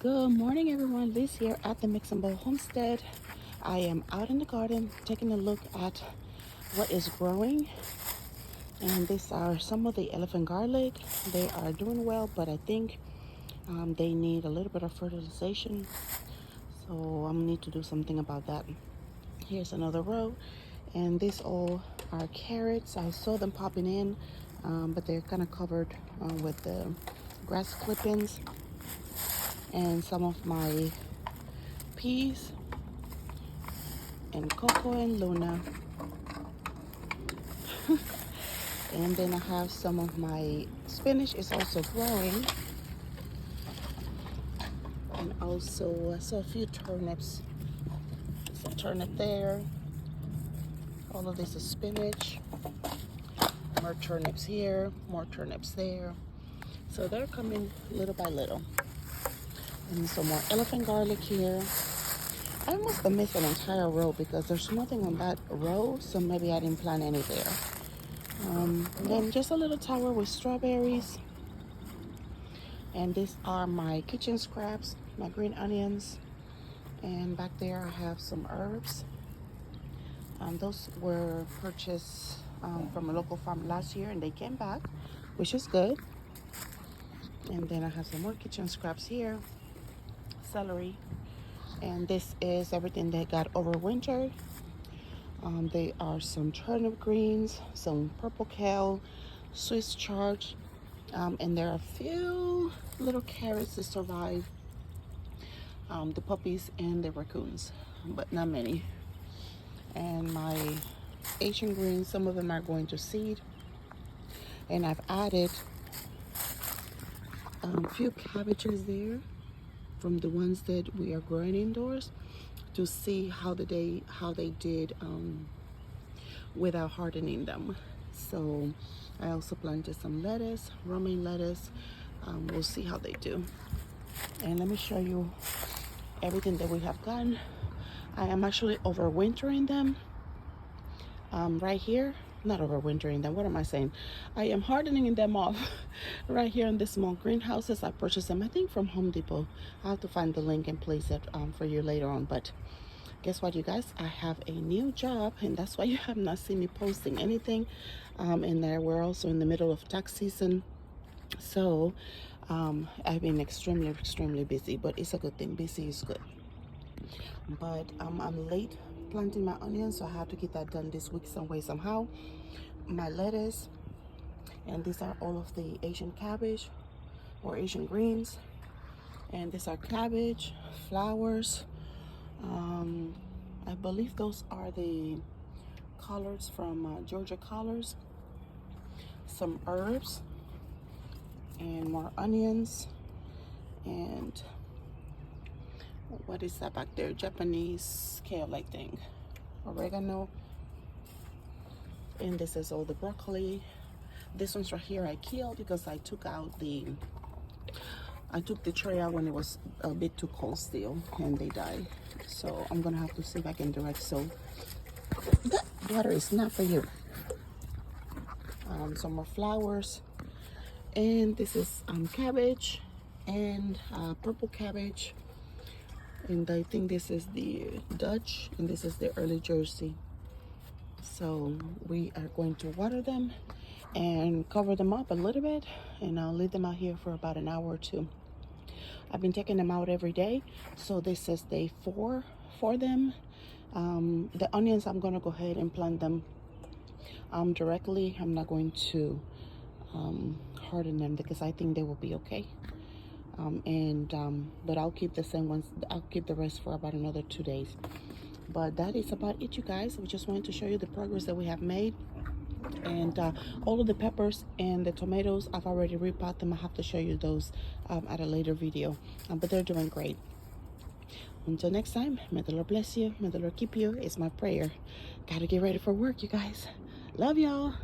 Good morning, everyone. Liz here at the Mix and Bowl Homestead. I am out in the garden taking a look at what is growing, and these are some of the elephant garlic. They are doing well, but I think they need a little bit of fertilization, so I'm gonna need to do something about that. Here's another row, and these all are carrots. I saw them popping in, but they're kind of covered with the grass clippings. And some of my peas and Coco and Luna. And then I have some of my spinach is also growing. And also I saw a few turnips. There's a turnip there. All of this is spinach. More turnips here, more turnips there. So they're coming little by little. And some more elephant garlic here. I must have missed an entire row because there's nothing on that row, so maybe I didn't plant any there. Then just a little tower with strawberries. And these are my kitchen scraps, my green onions. And back there I have some herbs. Those were purchased from a local farm last year and they came back, which is good. And then I have some more kitchen scraps here. Celery, and this is everything that got overwintered. They are some turnip greens, some purple kale, Swiss chard, and there are a few little carrots that survive the puppies and the raccoons, but not many. And my Asian greens, some of them are going to seed, and I've added a few cabbages there from the ones that we are growing indoors to see how they did without hardening them. So I also planted some lettuce, romaine lettuce. We'll see how they do. And let me show you everything that we have gotten. I am actually overwintering them right here. Not overwintering them, what am I saying? I am hardening them off right here in the small greenhouses. I purchased them, I think, from Home Depot. I'll have to find the link and place it for you later on. But guess what, you guys? I have a new job, and that's why you have not seen me posting anything in there. We're also in the middle of tax season. So I've been extremely busy, but it's a good thing. Busy is good. But I'm late planting my onions, so I have to get that done this week some way somehow. My lettuce, and these are all of the Asian cabbage or Asian greens, and these are cabbage, flowers. I believe those are the collards from Georgia collards, some herbs, and more onions, and what is that back there? Japanese kale, I think. Oregano. And this is all the broccoli. This one's right here I killed because I took the tray out when it was a bit too cold still, and they died. So I'm gonna have to see if I can direct sow. That water is not for you. Some more flowers, and this is cabbage and purple cabbage. And I think this is the Dutch, and this is the early Jersey. So we are going to water them and cover them up a little bit, and I'll leave them out here for about an hour or two. I've been taking them out every day, so this is day 4 for them. The onions, I'm going to go ahead and plant them directly. I'm not going to harden them because I think they will be okay. But I'll keep the same ones. I'll keep the rest for about another 2 days. But that is about it, you guys. We just wanted to show you the progress that we have made. And all of the peppers and the tomatoes, I've already repotted them. I have to show you those at a later video. But they're doing great. Until next time, may the Lord bless you. May the Lord keep you. It's my prayer. Gotta get ready for work, you guys. Love y'all.